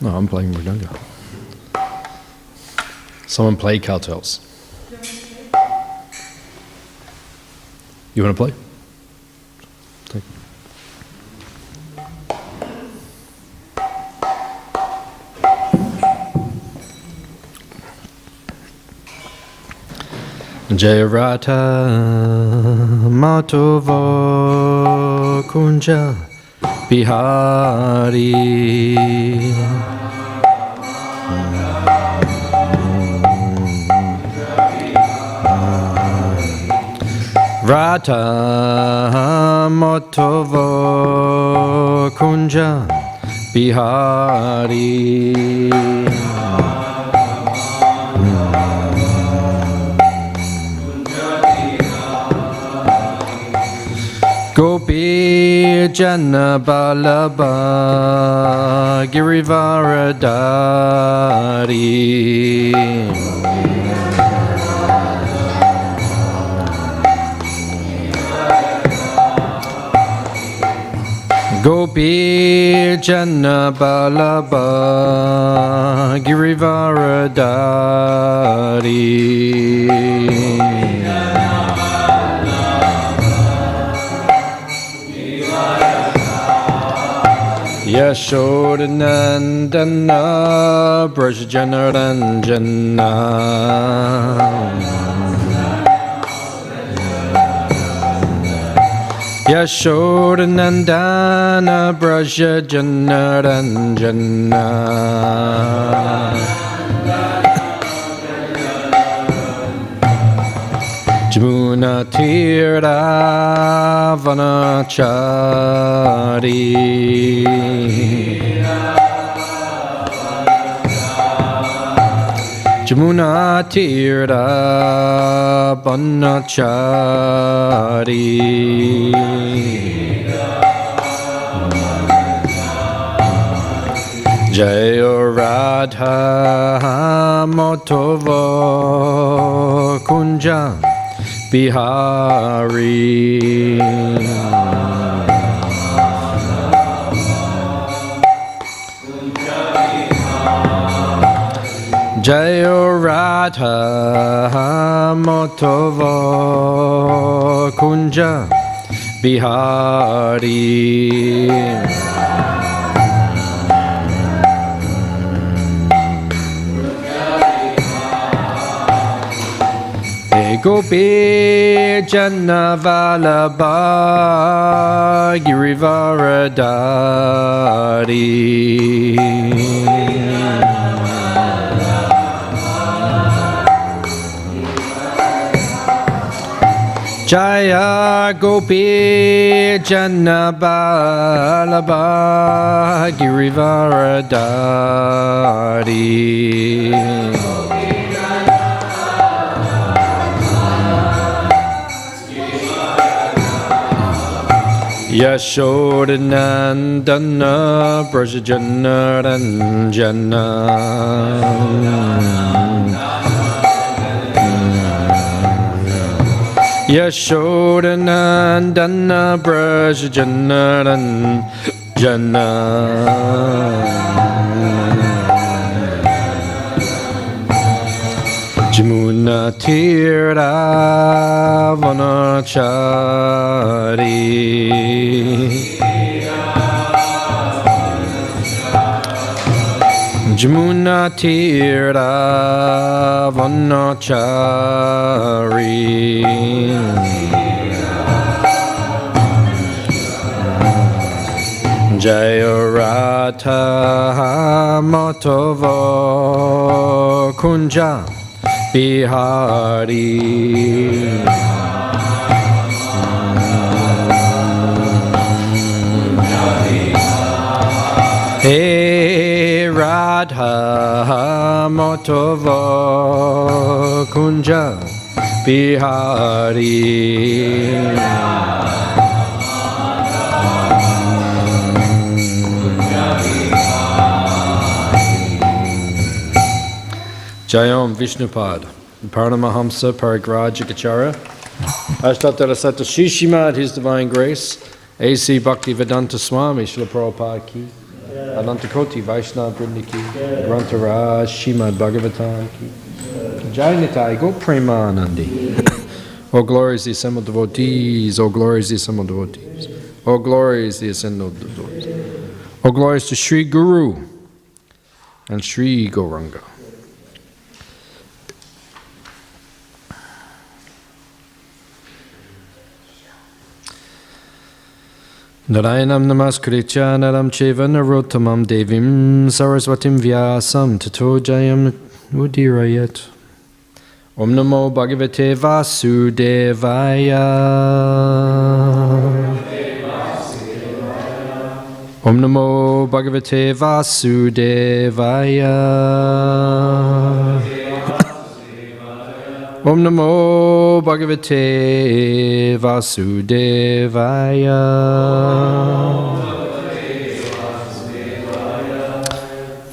No, I'm playing Mridanga. Someone play cartels. You want to play? Take. Jayarata Matova Kunja Bihari Rata Matova Kunja Bihari Gopi Jana Balaba Girivaradari Gopi Jana Balaba Girivaradari Yashodanandana Brajjanaranjana Yashodanandana Brajjanaranjana Jamuna Tira Vanachari Jamuna Tira Vanachari Jaya Radha Motova Kunja Bihari Jaya Radha Motova Kunja Bihari Gopi Jana Vallabha Girivaradari Jaya Gopi Jana Vallabha Girivaradari Yashodanandana Brajjanaranjana Yashodanandana Brajjanaranjana Jamuna Tira Vanachari Jamuna Tira Vanachari Jaya Radha Matova Kunja Bihari Hey Radha Matova Kunja Bihari Jayam Vishnupad Paramahamsa Parigrajikacharya Ashtatara Shishimad, His Divine Grace, A.C. Bhaktivedanta Swami, Srila Prabhupada Ki. Anantakoti Vaishnava Vrindi ki, Grantaraj Śrīmad Bhāgavatam ki, Jai Nitai Go Premanandi. All glories the assembled devotees, all glories the assembled devotees, all glories the assembled devotees, all glories to Sri Guru and Sri Gauranga. Narayanam namaskritya naram cheva narottamam devim saraswatim vyasam tato jayam udirayat. Om namo bhagavate vasudevaya. Om namo bhagavate vasudevaya. Om namo bhagavate vasudevaya.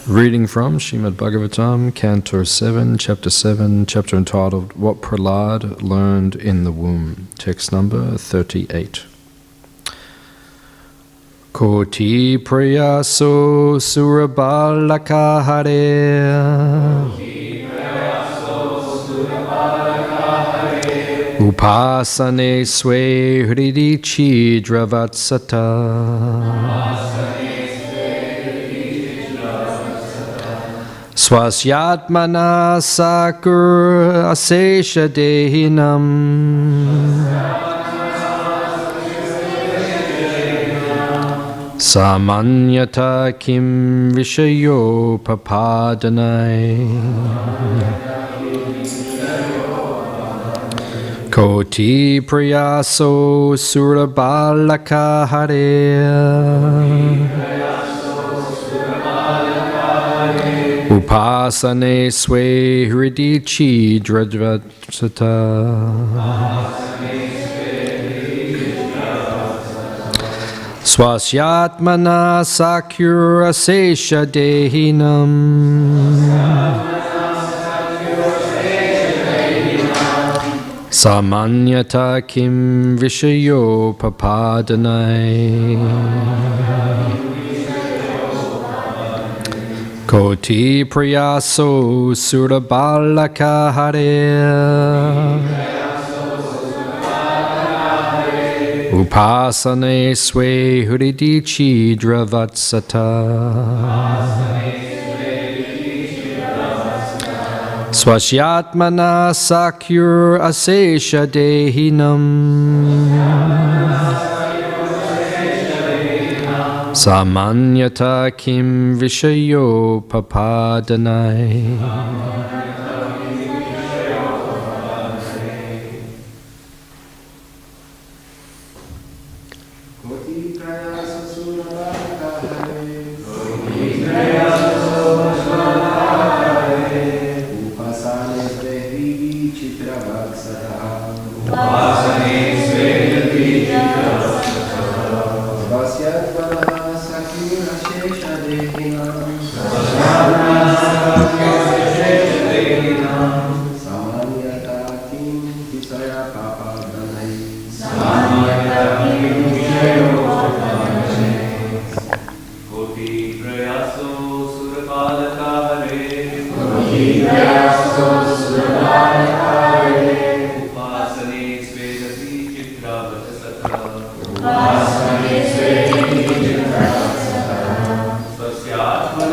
Reading from Śrīmad Bhāgavatam, Canto 7, Chapter 7, chapter entitled What Prahlad Learned in the Womb, text number 38. Koti prayaso surabalaka hare upasane swe hridi chidravatsata Swasyatmana sakur asesha dehinam Samanyata kim vishayo papadanai Koti prayaso surabalaka hare Upasane swe hridi chidravatsata Swasyatmana sakyur asesha dehinam Samanyata kim vishayo papadanai Koti prayaso surabalaka hare Upasane swe hridi chidravatsata Swasyatmana sakyur asesha dehinam Samanyata kim vishayo papadanai Swasyatmana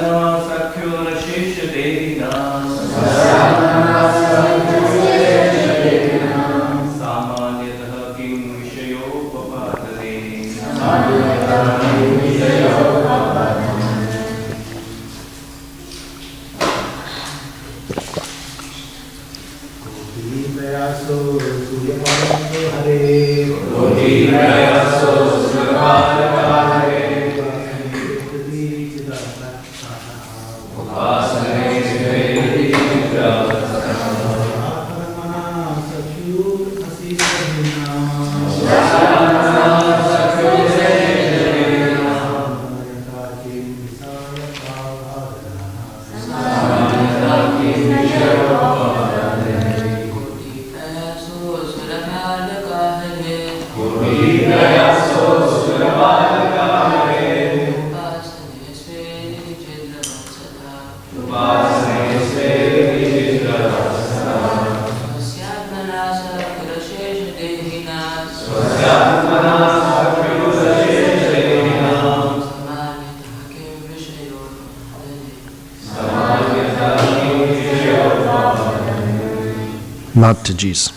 Mataji's.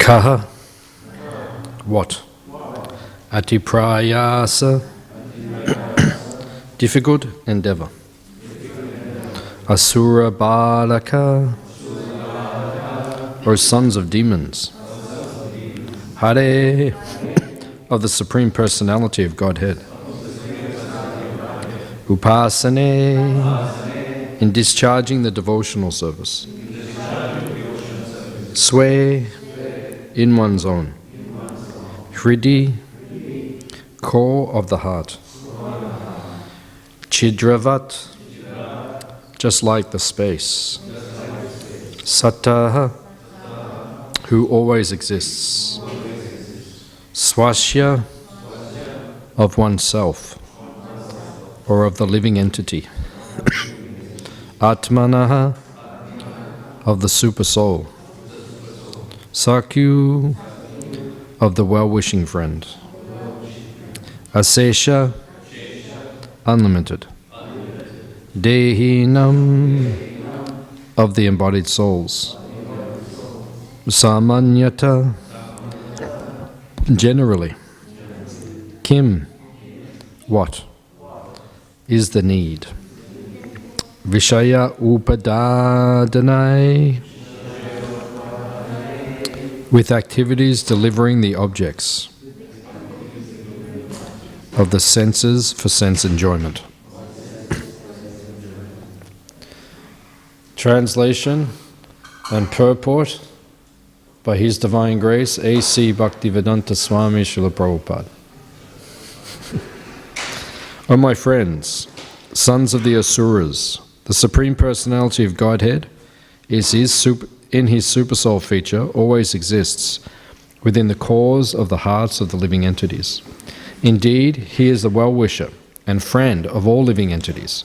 Kaha, what? Atiprayasa, difficult endeavor. Asura balaka, or sons of demons. Hare, of the Supreme Personality of Godhead. Upasane, in discharging the devotional service. Sway, in one's own. Hridi, core of the heart. Chidravat, just like the space. Sattaha, who always exists. Swasya, of oneself, or of the living entity. Atmanaha, of the super soul. Sakyu, of the well-wishing friend. Asesha, unlimited. Dehinam, of the embodied souls. Samanyata, generally. Kim, what? Is the need. Vishaya upadadhanai, with activities delivering the objects of the senses for sense enjoyment. Translation and purport by His Divine Grace, A.C. Bhaktivedanta Swami Srila Prabhupada. O my friends, sons of the Asuras, the Supreme Personality of Godhead is in His Supersoul feature always exists within the cause of the hearts of the living entities. Indeed, He is the well-wisher and friend of all living entities,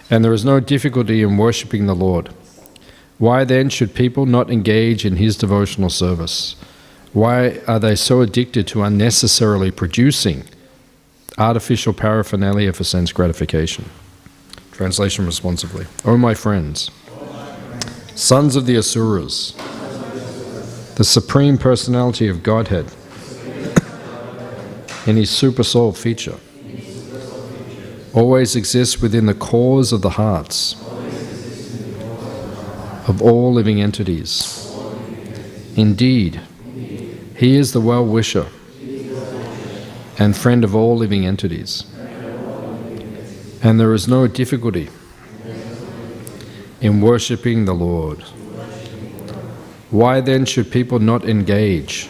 and there is no difficulty in worshipping the Lord. Why then should people not engage in His devotional service? Why are they so addicted to unnecessarily producing artificial paraphernalia for sense gratification? Translation responsively. O my friends, sons of the Asuras, the Supreme Personality of Godhead, in His Super Soul feature, always exists within the cause of the hearts of all living entities. Indeed, He is the well-wisher and friend of all living entities, and there is no difficulty in worshipping the Lord. Why then should people not engage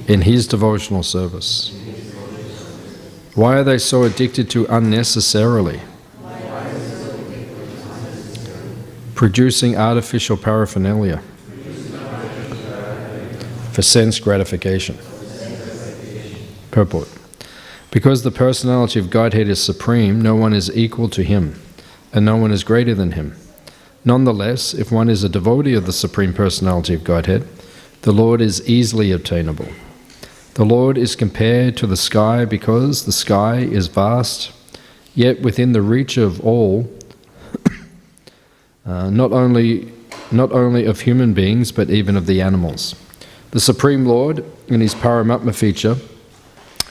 in His devotional service? Why are they so addicted to unnecessarily producing artificial paraphernalia for sense gratification? Purport. Because the personality of Godhead is supreme, no one is equal to Him, and no one is greater than Him. Nonetheless, if one is a devotee of the Supreme Personality of Godhead, the Lord is easily obtainable. The Lord is compared to the sky because the sky is vast, yet within the reach of all, not only of human beings, but even of the animals. The Supreme Lord, in His Paramatma feature,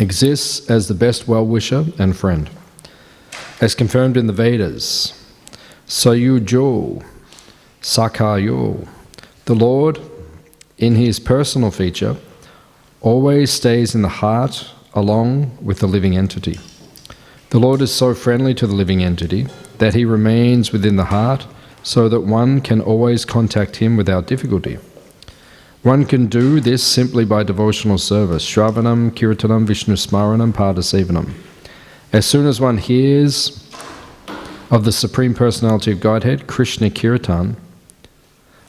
exists as the best well-wisher and friend. As confirmed in the Vedas, Sayujo, Sakayo, the Lord, in his personal feature, always stays in the heart along with the living entity. The Lord is so friendly to the living entity that he remains within the heart so that one can always contact him without difficulty. One can do this simply by devotional service, Shravanam, Kirtanam, Vishnu Smaranam, Padasevanam. As soon as one hears of the Supreme Personality of Godhead, Krishna Kirtan,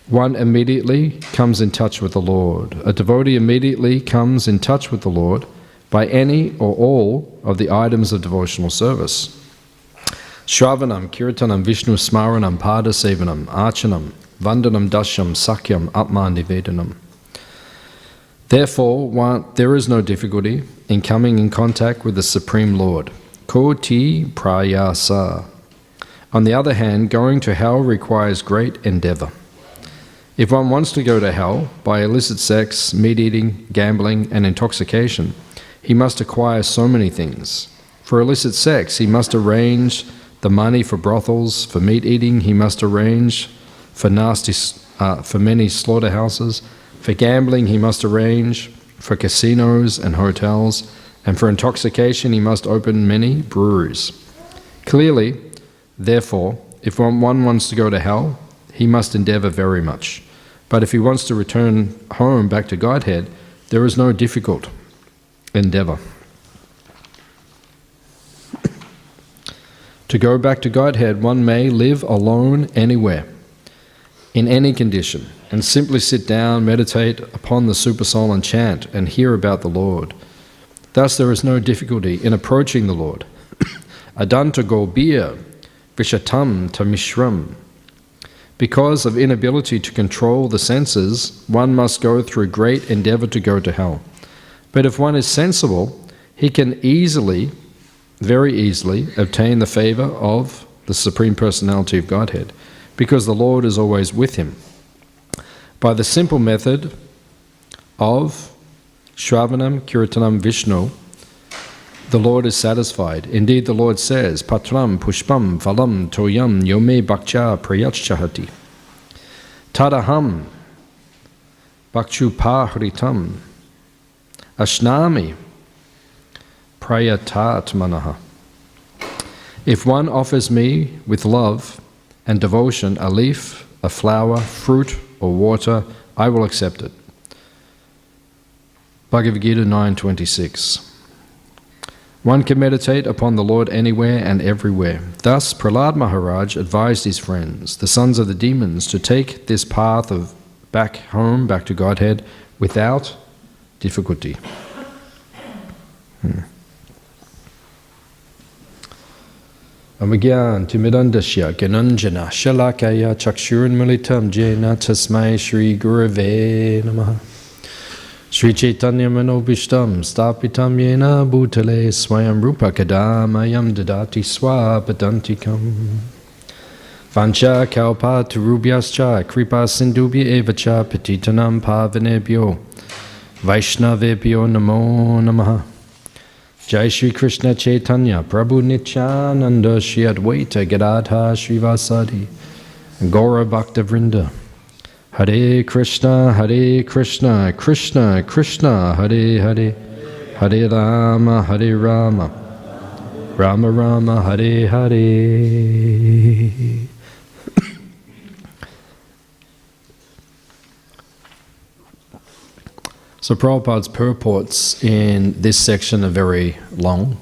one immediately comes in touch with the Lord. A devotee immediately comes in touch with the Lord by any or all of the items of devotional service. Shravanam, Kirtanam, Vishnu Smaranam, Padasevanam, Archanam, Vandanam, Dasham, Sakyam, Atman Nivedanam. Therefore, there is no difficulty in coming in contact with the Supreme Lord. Koti prayasa. On the other hand, going to hell requires great endeavor. If one wants to go to hell by illicit sex, meat-eating, gambling, and intoxication, he must acquire so many things. For illicit sex, he must arrange the money for brothels. For meat-eating, he must arrange for many slaughterhouses. For gambling, he must arrange for casinos and hotels. And for intoxication, he must open many breweries. Clearly, therefore, if one wants to go to hell, he must endeavor very much. But if he wants to return home back to Godhead, there is no difficult endeavor. To go back to Godhead, one may live alone anywhere, in any condition, and simply sit down, meditate upon the Supersoul and chant and hear about the Lord. Thus there is no difficulty in approaching the Lord. Adanta gobir vishatam tamishram. Because of inability to control the senses, one must go through great endeavor to go to hell. But if one is sensible, he can very easily, obtain the favor of the Supreme Personality of Godhead, because the Lord is always with him. By the simple method of Shravanam, Kirtanam, Vishnu, the Lord is satisfied. Indeed, the Lord says, Patram, Pushpam, Phalam, Toyam, Yome Bhakcha Prayachchahati. Tadaham, Bhakchupahritam, Ashnami, Prayatatmanaha. If one offers me with love and devotion a leaf, a flower, fruit, or water, I will accept it. Bhagavad Gita 9:26. One can meditate upon the Lord anywhere and everywhere. Thus, Prahlad Maharaj advised his friends, the sons of the demons, to take this path of back home, back to Godhead, without difficulty. Amagyan timidandasya gananjana shalakaya chakshurun militam jena tasmai Shri Gurave Namaha. Shri Chaitanya Manobishtam Stapitam Yena Bhutale Swayam Rupa Kadamayam Dadati Swapadantikam Vancha Kalpa Turubhyascha Kripa Sindubhya Evacha Petitanam Pavanebhyo Vaishnavebhyo Namo Namaha. Jai Shri Krishna Chaitanya Prabhu Nityananda Shri Advaita Gadadha Srivasadi Gaura Bhakta Vrinda. Hare Krishna, Krishna Krishna, Hare Hare, Hare Rama, Rama Rama, Hare Hare. So Prabhupada's purports in this section are very long,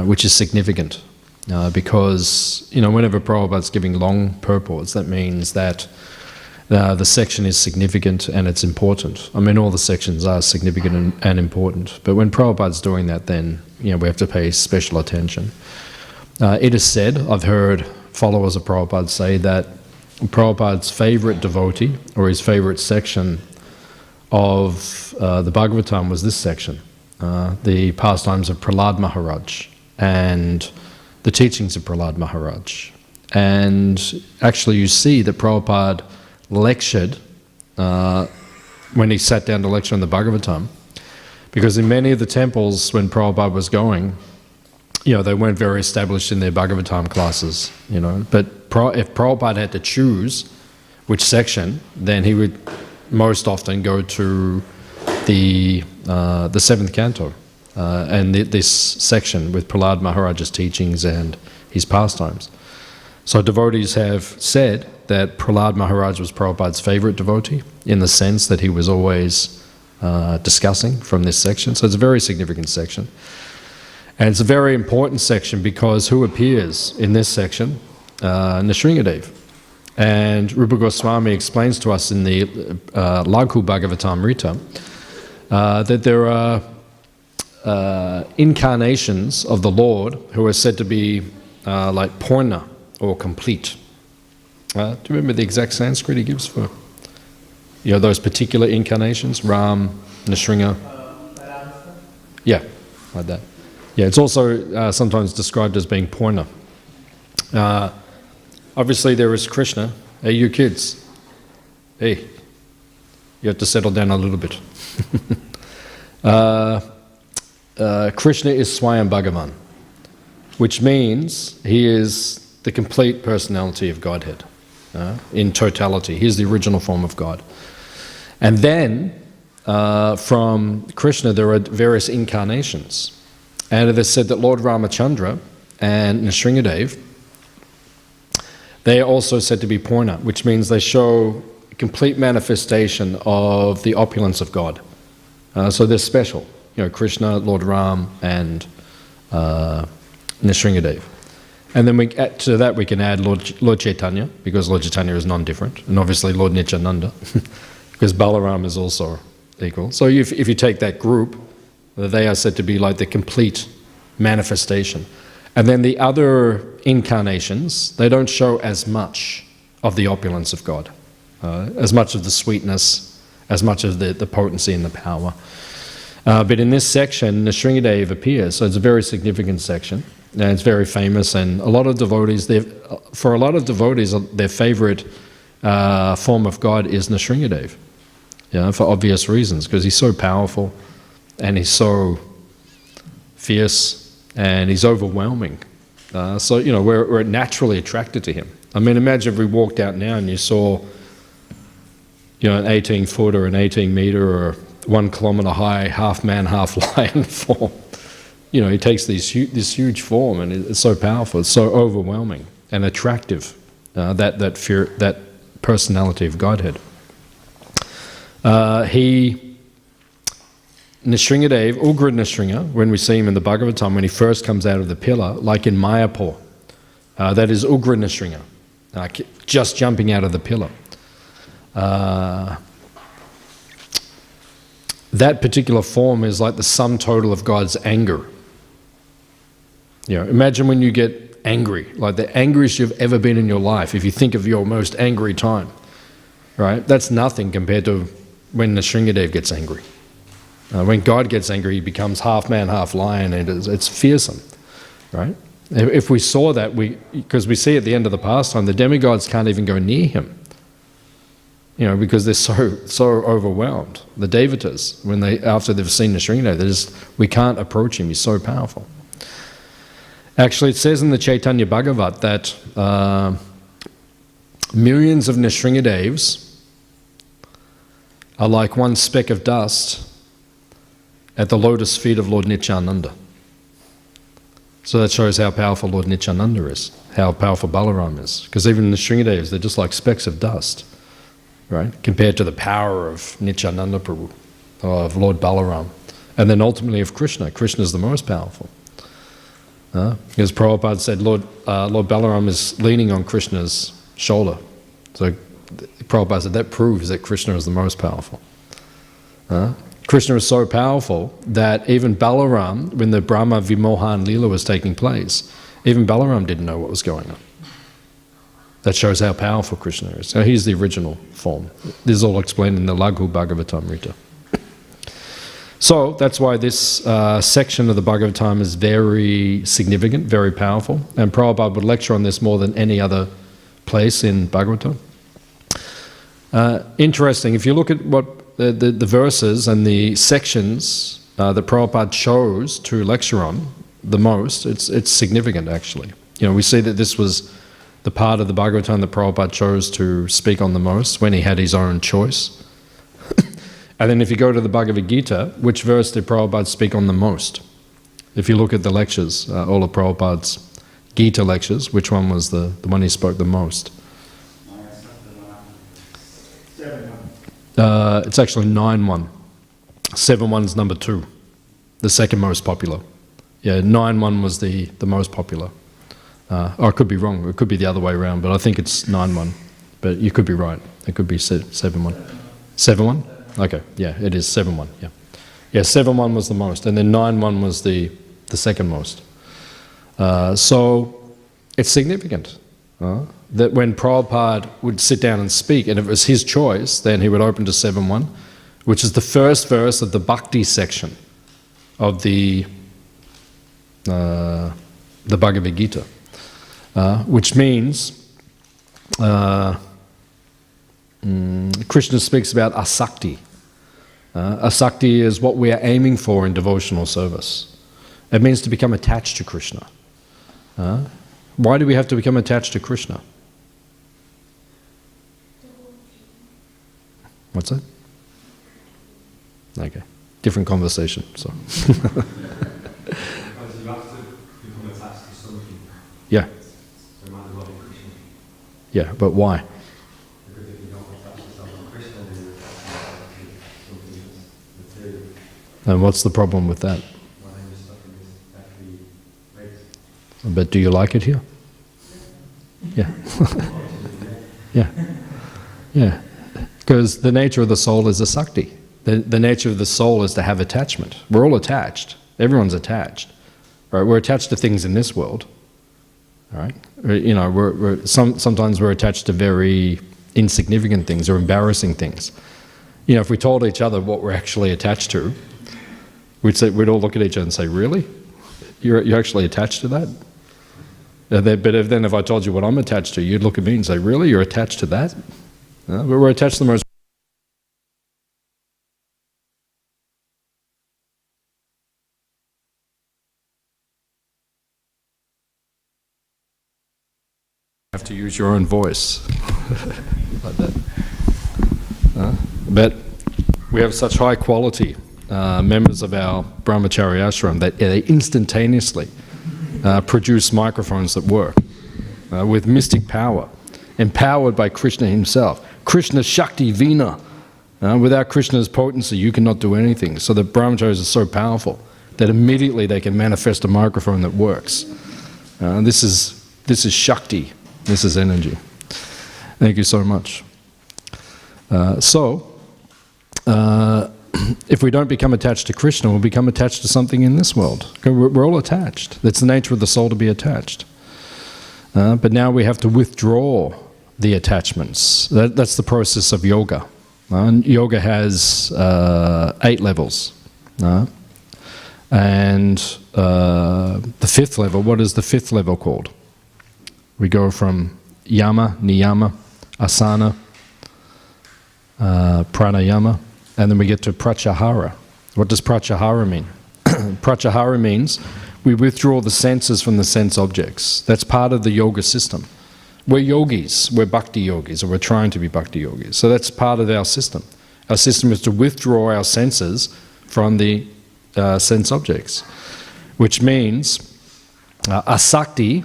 which is significant, because whenever Prabhupada's giving long purports, that means that the section is significant and it's important. I mean, all the sections are significant and important, but when Prabhupada's doing that, then we have to pay special attention. It is said, I've heard followers of Prabhupada say that Prabhupada's favorite devotee, or his favorite section of the Bhagavatam, was this section, the pastimes of Prahlad Maharaj and the teachings of Prahlad Maharaj. And actually you see that Prabhupada lectured, when he sat down to lecture on the Bhagavatam, Because in many of the temples when Prabhupada was going, they weren't very established in their Bhagavatam classes, But if Prabhupada had to choose which section, then he would most often go to the 7th canto and this section with Prahlad Maharaja's teachings and his pastimes. So devotees have said that Prahlad Maharaj was Prabhupada's favorite devotee in the sense that he was always discussing from this section. So it's a very significant section. And it's a very important section because who appears in this section? Śrīmad. And Rupa Goswami explains to us in the Laghu Bhagavatamrita that there are incarnations of the Lord who are said to be like Purna or complete. Do you remember the exact Sanskrit he gives for those particular incarnations? Ram, Nrsimha. Yeah, like that. Yeah, it's also sometimes described as being Purna. Obviously there is Krishna. Hey, you kids. Hey, you have to settle down a little bit. Krishna is Swayam Bhagavan, which means he is the complete personality of Godhead in totality. He is the original form of God. And then from Krishna there are various incarnations. And it is said that Lord Ramachandra and Nrsimhadev, they are also said to be Purna, which means they show a complete manifestation of the opulence of God. So they're special. Krishna, Lord Ram, and Nrsimhadev. And then to that we can add Lord Chaitanya, because Lord Chaitanya is non-different, and obviously Lord Nityananda, because Balaram is also equal. So if you take that group, they are said to be like the complete manifestation. And then the other incarnations, they don't show as much of the opulence of God, as much of the sweetness, as much of the potency and the power. But in this section, Nrsimhadev appears, so it's a very significant section, and it's very famous, and a lot of devotees, for a lot of devotees, their favorite form of God is Nrsimhadev, for obvious reasons, because he's so powerful, and he's so fierce, and he's overwhelming. So, we're naturally attracted to him. I mean, imagine if we walked out now and you saw, an 18-foot or an 18-meter or 1 kilometer high, half man, half lion form. He takes this huge form, and it's so powerful, it's so overwhelming and attractive, that personality of Godhead. Nrsimhadev, Ugra Nrsimha, when we see him in the Bhagavatam, when he first comes out of the pillar, like in Mayapur, that is Ugra Nrsimha, just jumping out of the pillar. That particular form is like the sum total of God's anger. Imagine when you get angry, like the angriest you've ever been in your life, if you think of your most angry time, right? That's nothing compared to when Nrsimhadev gets angry. When God gets angry, he becomes half man, half lion, and it's fearsome, right? If we saw that, because we see at the end of the pastime, the demigods can't even go near him, because they're so overwhelmed. The devatas, after they've seen Nrsimhadev, we can't approach him. He's so powerful. Actually, it says in the Chaitanya Bhagavat that millions of Nrsimhadevs are like one speck of dust at the lotus feet of Lord Nityananda. So that shows how powerful Lord Nityananda is, how powerful Balaram is. Because even the Nrsimhadevs, they're just like specks of dust, right? Compared to the power of Nityananda Prabhu, of Lord Balaram. And then ultimately of Krishna. Krishna is the most powerful. Because Prabhupada said Lord Balaram is leaning on Krishna's shoulder. So Prabhupada said that proves that Krishna is the most powerful. Krishna is so powerful that even Balaram, when the Brahma Vimohan Leela was taking place, even Balaram didn't know what was going on. That shows how powerful Krishna is. So he's the original form. This is all explained in the Laghu Bhagavatamrita. So that's why this section of the Bhagavatam is very significant, very powerful, and Prabhupada would lecture on this more than any other place in Bhagavatam. Interesting, if you look at what the verses and the sections that Prabhupada chose to lecture on the most, it's significant actually. You know, we see that this was the part of the Bhagavatam that Prabhupada chose to speak on the most when he had his own choice. And then if you go to the Bhagavad Gita, which verse did Prabhupada speak on the most? If you look at the lectures, all of Prabhupada's Gita lectures, which one was the one he spoke the most? It's actually 9-1. 7-1's number 2, the second most popular. Yeah, 9-1 was the most popular. Or I could be wrong, it could be the other way around, but I think it's 9-1. But you could be right, it could be 7-1. 7-1? Okay, yeah, it is 7-1, yeah. Yeah, 7-1 was the most, and then 9-1 was the second most. So it's significant that when Prabhupada would sit down and speak, and if it was his choice, then he would open to 7-1, which is the first verse of the Bhakti section of the Bhagavad Gita, which means Krishna speaks about asakti. Asakti is what we are aiming for in devotional service. It means to become attached to Krishna. Why do we have to become attached to Krishna? What's that? Okay, different conversation. So. Because you have to become attached to something. Yeah. So you might as well be Krishna. Yeah, but why? Because if you don't attach yourself to Krishna, then you're attached to something that's material. And what's the problem with that? Well, then you're stuck in this actually race. But do you like it here? Yeah. Yeah. Yeah. Because the nature of the soul is asakti. The nature of the soul is to have attachment. We're all attached. Everyone's attached. Right? We're attached to things in this world. All right? You know, sometimes we're attached to very insignificant things or embarrassing things. You know, if we told each other what we're actually attached to, we'd all look at each other and say, "Really? You're actually attached to that?" But then if I told you what I'm attached to, you'd look at me and say, "Really? You're attached to that?" But we're attached to the most. You have to use your own voice. Like that. But we have such high quality members of our Brahmacharya ashram that they instantaneously produce microphones that work with mystic power, empowered by Krishna himself. Krishna Shakti Vina. Without Krishna's potency, you cannot do anything. So the brahmacharis are so powerful that immediately they can manifest a microphone that works. This is Shakti. This is energy. Thank you so much. If we don't become attached to Krishna, we'll become attached to something in this world. We're all attached. That's the nature of the soul to be attached. But now we have to withdraw the attachments. That's the process of yoga. And yoga has 8 levels. And the 5th level, what is the 5th level called? We go from yama, niyama, asana, pranayama, and then we get to pratyahara. What does pratyahara mean? Pratyahara means we withdraw the senses from the sense objects. That's part of the yoga system. We're yogis, we're bhakti yogis, or we're trying to be bhakti yogis. So that's part of our system. Our system is to withdraw our senses from the sense objects, which means asakti.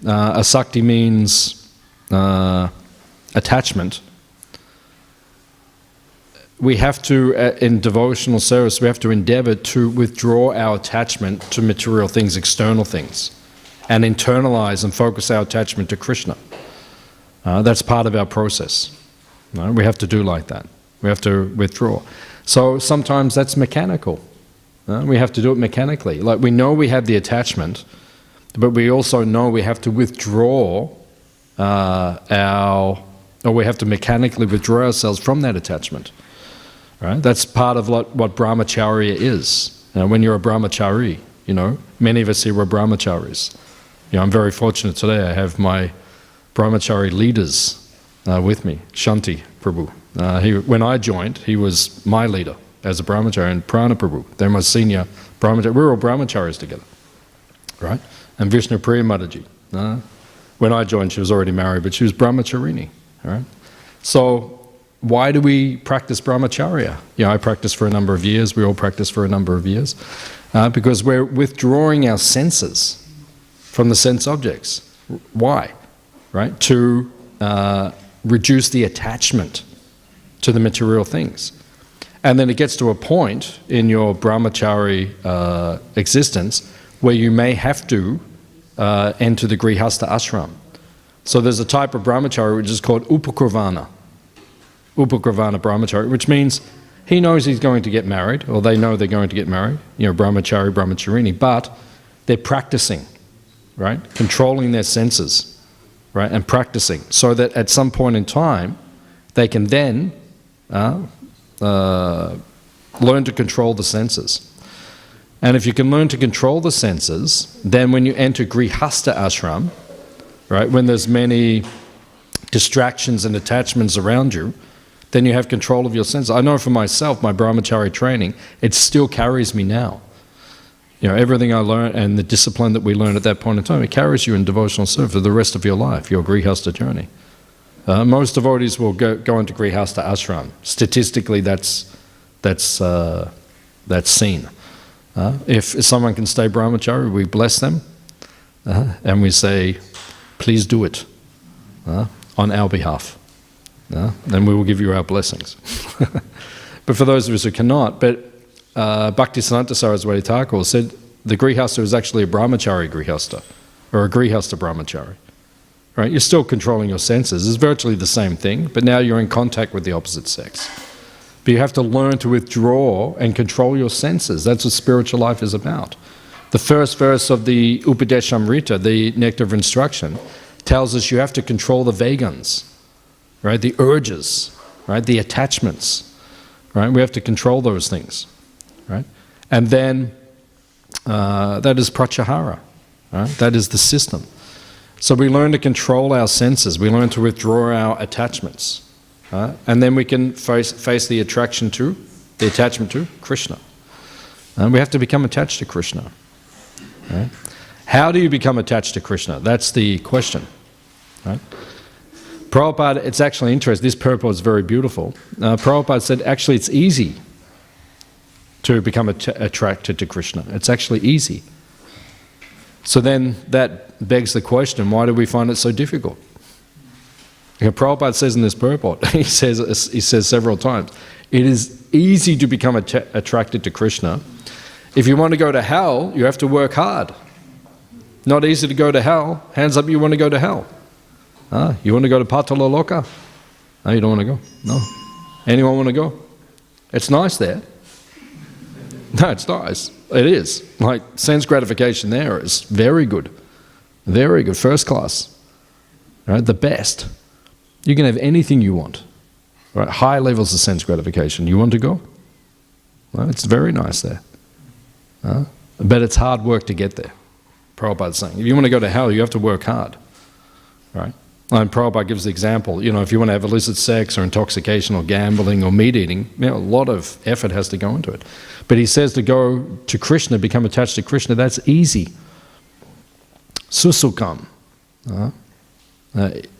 Asakti means attachment. We have to, in devotional service, we have to endeavor to withdraw our attachment to material things, external things, and internalize and focus our attachment to Krishna. That's part of our process. We have to do like that. We have to withdraw. So sometimes that's mechanical. We have to do it mechanically. Like we know we have the attachment, but we also know we have to withdraw we have to mechanically withdraw ourselves from that attachment. Right? That's part of what brahmacharya is. When you're a brahmachari, many of us here were brahmacharis. I'm very fortunate today. I have my brahmachari leaders with me. Shanti Prabhu. When I joined, he was my leader. as a brahmachari, and Prana Prabhu, they're my senior brahmachari. We're all brahmacharis together, right? And Vishnu Priya Mataji. When I joined, she was already married, but she was brahmacharini, all right? So why do we practice brahmacharya? I practiced for a number of years, we all practice for a number of years, because we're withdrawing our senses from the sense objects. Why? Right? To reduce the attachment to the material things. And then it gets to a point in your brahmachari existence where you may have to enter the grihastha ashram. So there's a type of brahmachari which is called upakravana. Upakravana brahmachari, which means he knows he's going to get married, or they know they're going to get married, brahmachari, brahmacharini, but they're practicing, right? Controlling their senses, right? And practicing, so that at some point in time, they can then learn to control the senses. And if you can learn to control the senses, then when you enter grihastha ashram, right, when there's many distractions and attachments around you, then you have control of your senses. I know for myself, my brahmachari training, it still carries me now. Everything I learned and the discipline that we learn at that point in time, it carries you in devotional service for the rest of your life, your grihastha journey. Most devotees will go into grihastha ashram. Statistically, that's seen. If someone can stay brahmachari, we bless them, and we say, please do it on our behalf. Then we will give you our blessings. But for those of us who cannot, Bhaktisiddhanta Saraswati Thakur said the grihastha is actually a brahmachari grihastha, or a grihastha brahmachari. Right? You're still controlling your senses. It's virtually the same thing, but now you're in contact with the opposite sex. But you have to learn to withdraw and control your senses. That's what spiritual life is about. The first verse of the Upadeshamrita, the Nectar of Instruction, tells us you have to control the vegans, right? The urges, right? The attachments, right? We have to control those things, right? And then that is pratyahara, right? That is the system. So we learn to control our senses. We learn to withdraw our attachments. And then we can face the attachment to Krishna. And we have to become attached to Krishna. Right? How do you become attached to Krishna? That's the question. Right? Prabhupada, it's actually interesting, this purport is very beautiful. Prabhupada said actually it's easy to become attracted to Krishna. It's actually easy. So then that begs the question, why do we find it so difficult? Prabhupada says in this purport, he says several times, it is easy to become attracted to Krishna. If you want to go to hell, you have to work hard. Not easy to go to hell. Hands up, you want to go to hell. You want to go to Patala Loka? No, you don't want to go. No. Anyone want to go? It's nice there. No, it's nice. It is. Like, sense gratification there is very good. Very good. First class. Right? The best. You can have anything you want. Right? High levels of sense gratification. You want to go? Well, it's very nice there. But it's hard work to get there. Prabhupada's saying, if you want to go to hell, you have to work hard. Right? And Prabhupada gives the example, if you want to have illicit sex or intoxication or gambling or meat eating, a lot of effort has to go into it. But he says to go to Krishna, become attached to Krishna, that's easy. Susukam.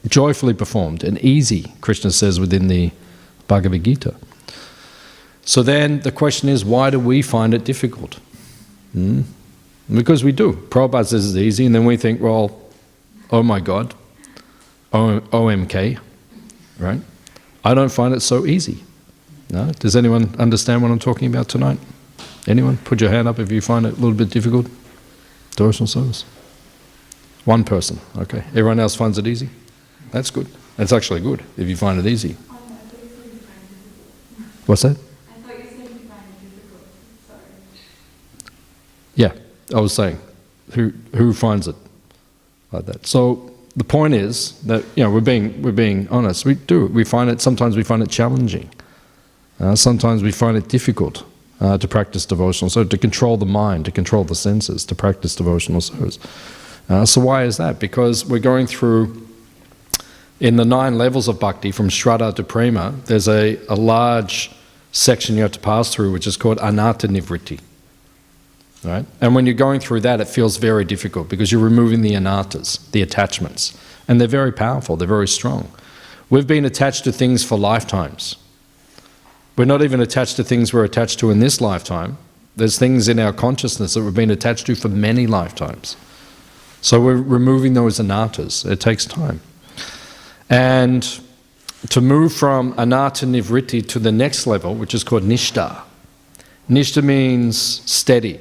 Joyfully performed and easy, Krishna says within the Bhagavad Gita. So then the question is, why do we find it difficult? Because we do. Prabhupada says it's easy, and then we think, well, oh my God, OMK, right? I don't find it so easy. No? Does anyone understand what I'm talking about tonight? Anyone? Put your hand up if you find it a little bit difficult. Devotional service. One person, okay. Everyone else finds it easy? That's good. That's actually good if you find it easy. What's that? I thought you said you find it difficult. Sorry. Yeah, I was saying, who finds it like that? So the point is that we're being honest. We do. Sometimes we find it challenging. Sometimes we find it difficult to practice devotional. So to control the mind, to control the senses, to practice devotional service. So why is that? Because we're going through, in the 9 levels of bhakti, from Shraddha to Prema, there's a large section you have to pass through, which is called anatta nivritti. Right? And when you're going through that, it feels very difficult because you're removing the anattas, the attachments. And they're very powerful, they're very strong. We've been attached to things for lifetimes. We're not even attached to things we're attached to in this lifetime. There's things in our consciousness that we've been attached to for many lifetimes. So we're removing those anattas. It takes time. And to move from anatta nivritti to the next level, which is called nishta. Nishta means steady.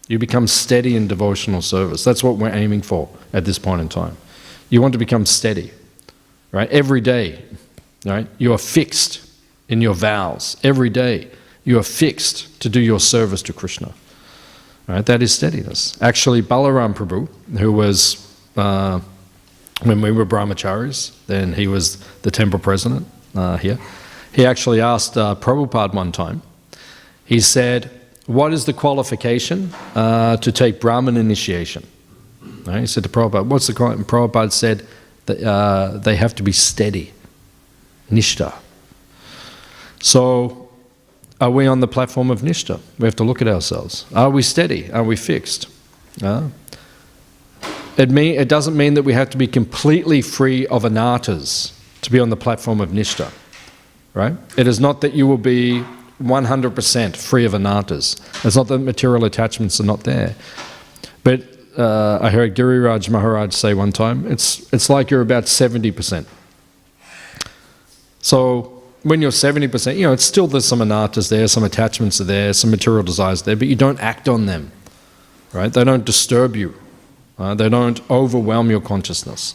You become steady in devotional service. That's what we're aiming for at this point in time. You want to become steady, right? Every day, right? You are fixed in your vows. Every day, you are fixed to do your service to Krishna. Right? That is steadiness. Actually, Balaram Prabhu, who was, when we were brahmacharis, then he was the temple president here, he actually asked Prabhupada one time, he said, what is the qualification to take Brahmin initiation? Right? He said to Prabhupada, what's the qualification? Prabhupada said that they have to be steady, nishta. So, are we on the platform of nishta? We have to look at ourselves. Are we steady? Are we fixed? It doesn't mean that we have to be completely free of anattas to be on the platform of nishta. Right? It is not that you will be 100% free of anattas. It's not that material attachments are not there. But I heard Giriraj Maharaj say one time, it's like you're about 70%. So when you're 70%, it's still there's some anattas there, some attachments are there, some material desires there, but you don't act on them. Right? They don't disturb you. They don't overwhelm your consciousness.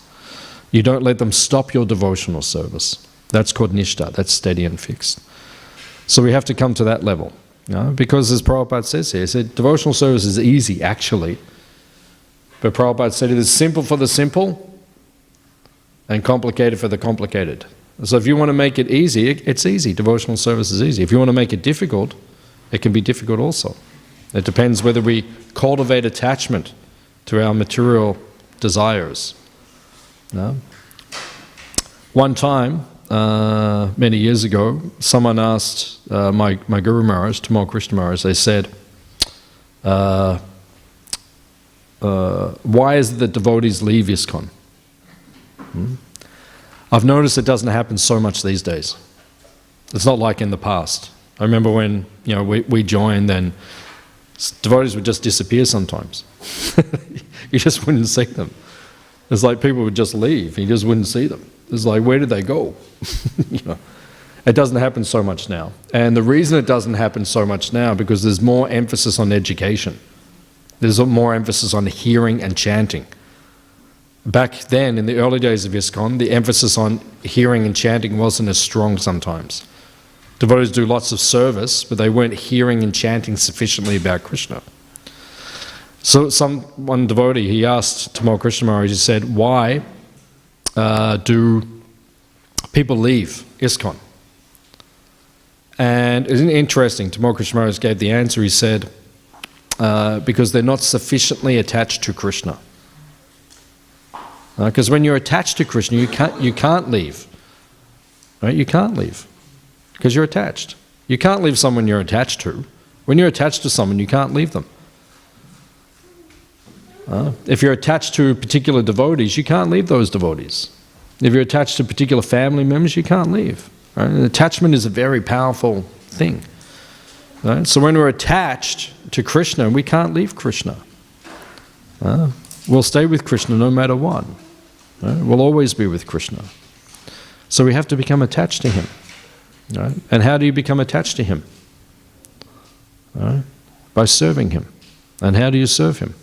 You don't let them stop your devotional service. That's called nishta. That's steady and fixed. So we have to come to that level. Because as Prabhupada says here, he said devotional service is easy actually. But Prabhupada said it is simple for the simple and complicated for the complicated. So if you want to make it easy, it's easy. Devotional service is easy. If you want to make it difficult, it can be difficult also. It depends whether we cultivate attachment to our material desires. One time, many years ago, someone asked my Guru Maharaj, Tamal Krishna Maharaj, they said, why is it that devotees leave ISKCON? I've noticed it doesn't happen so much these days. It's not like in the past. I remember when we joined, then devotees would just disappear sometimes. You just wouldn't see them. It's like people would just leave, you just wouldn't see them. It's like, where did they go? It doesn't happen so much now. And the reason it doesn't happen so much now, because there's more emphasis on education. There's more emphasis on hearing and chanting. Back then, in the early days of ISKCON, the emphasis on hearing and chanting wasn't as strong sometimes. Devotees do lots of service, but they weren't hearing and chanting sufficiently about Krishna. So one devotee, he asked Tamal Krishna Maharaj, he said, why do people leave ISKCON? And it's interesting, Tamal Krishna Maharaj gave the answer, he said, because they're not sufficiently attached to Krishna. Because when you're attached to Krishna, you can't leave. Right? You can't leave. Because you're attached. You can't leave someone you're attached to. When you're attached to someone, you can't leave them. If you're attached to particular devotees, you can't leave those devotees. If you're attached to particular family members, you can't leave. Right? And attachment is a very powerful thing. Right? So when we're attached to Krishna, we can't leave Krishna. We'll stay with Krishna no matter what. Right? We'll always be with Krishna. So we have to become attached to Him. Right? And how do you become attached to Him? Right? By serving Him. And how do you serve Him?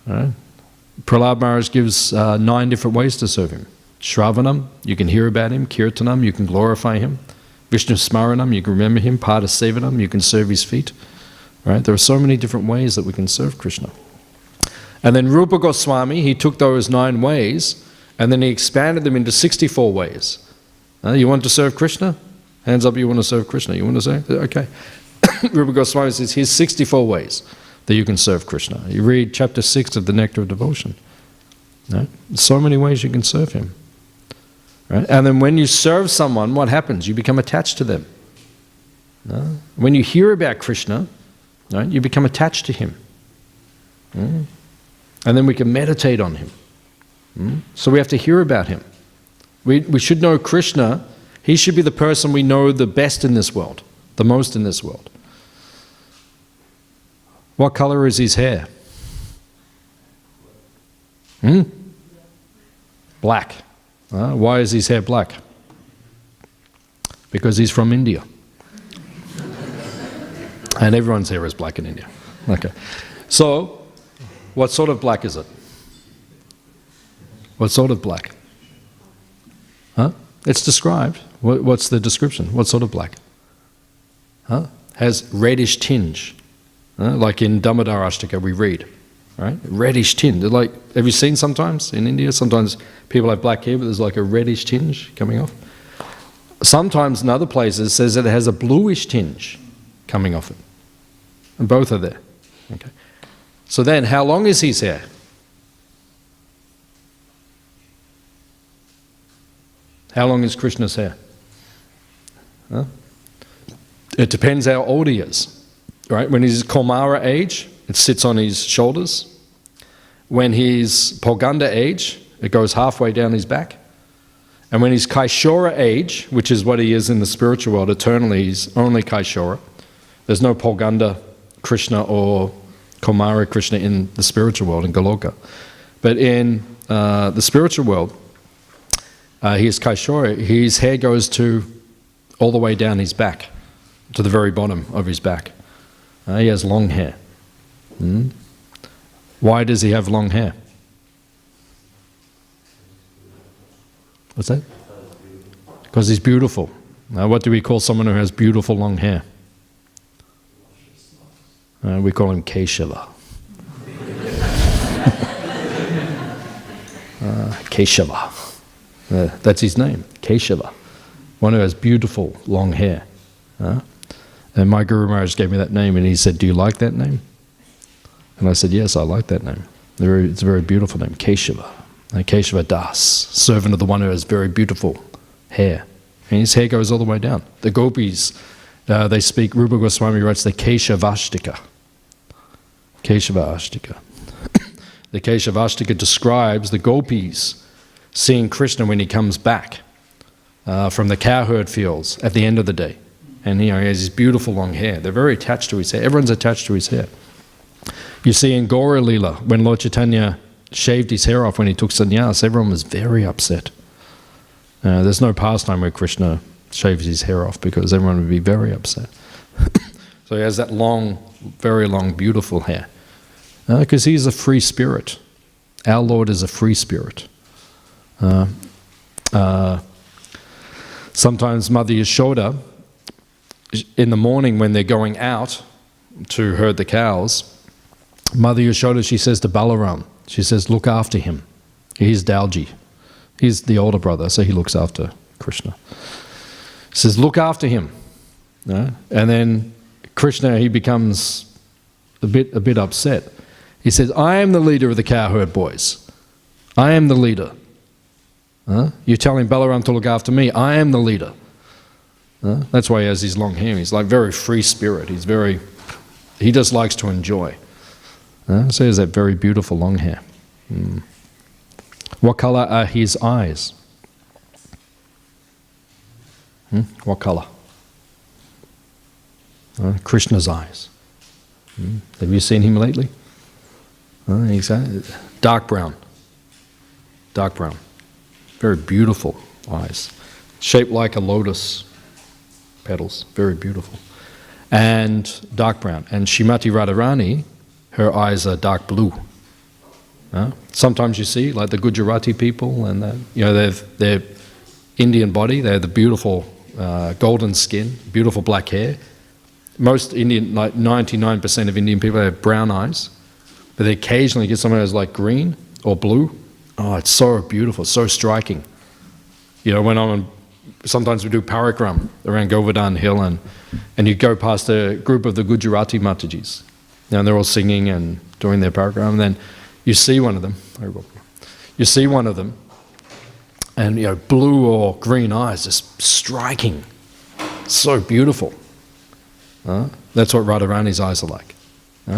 Right? Prahlad Maharaj gives 9 different ways to serve Him. Shravanam, you can hear about Him. Kirtanam, you can glorify Him. Vishnu Smaranam, you can remember Him. Pada Sevanam, you can serve His feet. Right? There are so many different ways that we can serve Krishna. And then Rupa Goswami, he took those 9 ways and then he expanded them into 64 ways. You want to serve Krishna? Hands up, you want to serve Krishna. You want to serve? Okay. Rupa Goswami says, here's 64 ways that you can serve Krishna. You read chapter 6 of the Nectar of Devotion. Right? So many ways you can serve Him. Right? And then when you serve someone, what happens? You become attached to them. When you hear about Krishna, right, you become attached to him. And then we can meditate on him. So we have to hear about him. We should know Krishna. He should be the person we know the best in this world, the most in this world. What color is his hair? Black. Why is his hair black? Because he's from India. And everyone's hair is black in India. Okay. So, what sort of black is it? What sort of black? It's described. What's the description? What sort of black? Has reddish tinge. Like in Damodar-Ashtaka we read. Right? Reddish tinge. Like, have you seen sometimes in India? Sometimes people have black hair, but there's like a reddish tinge coming off. Sometimes in other places it says that it has a bluish tinge coming off it. And both are there. Okay. So then, how long is his hair? How long is Krishna's hair? It depends how old he is. Right? When he's Kaumara age, it sits on his shoulders. When he's Poganda age, it goes halfway down his back. And when he's Kaishora age, which is what he is in the spiritual world, eternally he's only Kaishora. There's no Poganda Krishna or Kaumara Krishna in the spiritual world, in Goloka. But in the spiritual world, he is Kaishora. His hair goes all the way down his back, to the very bottom of his back. He has long hair. Why does he have long hair? What's that? Because he's beautiful. Now, what do we call someone who has beautiful long hair? We call him Kesava. Kesava. That's his name, Kesava. One who has beautiful long hair. And my Guru Maharaj gave me that name and he said, "Do you like that name?" And I said, "Yes, I like that name. It's a very beautiful name, Kesava. Kesava Das, servant of the one who has very beautiful hair." And his hair goes all the way down. The gopis, they speak, Rupa Goswami writes the Kesavashtika. Kesavashtika. The Kesavashtika describes the gopis seeing Krishna when he comes back from the cowherd fields at the end of the day. And he has his beautiful long hair. They're very attached to his hair. Everyone's attached to his hair. You see in Gaura Lila, when Lord Chaitanya shaved his hair off when he took sannyas, everyone was very upset. There's no pastime where Krishna shaves his hair off because everyone would be very upset. So he has that long, very long, beautiful hair. Because he's a free spirit. Our Lord is a free spirit. Sometimes Mother Yashoda, in the morning when they're going out to herd the cows, Mother Yashoda, she says to Balaram, she says, "Look after him. He's Dalji." He's the older brother, so he looks after Krishna. She says, "Look after him." And then Krishna, he becomes a bit upset. He says, "I am the leader of the cowherd boys. I am the leader. You're telling Balaram to look after me. I am the leader." That's why he has his long hair. He's like very free spirit. He just likes to enjoy. So he has that very beautiful long hair. What color are his eyes? What color? Krishna's eyes. Have you seen him lately? Dark brown. Dark brown. Very beautiful eyes. Shaped like a lotus petals. Very beautiful. And dark brown. And Srimati Radharani, her eyes are dark blue. Sometimes you see, like the Gujarati people, and their Indian body, they have the beautiful golden skin, beautiful black hair. Most Indian, like 99% of Indian people have brown eyes, but they occasionally get someone who has like green or blue. Oh, it's so beautiful, so striking. Sometimes we do parikram around Govardhan Hill, and you go past a group of the Gujarati Matajis, and they're all singing and doing their parikram, and then you see one of them. And blue or green eyes, just striking, so beautiful. That's what Radharani's eyes are like.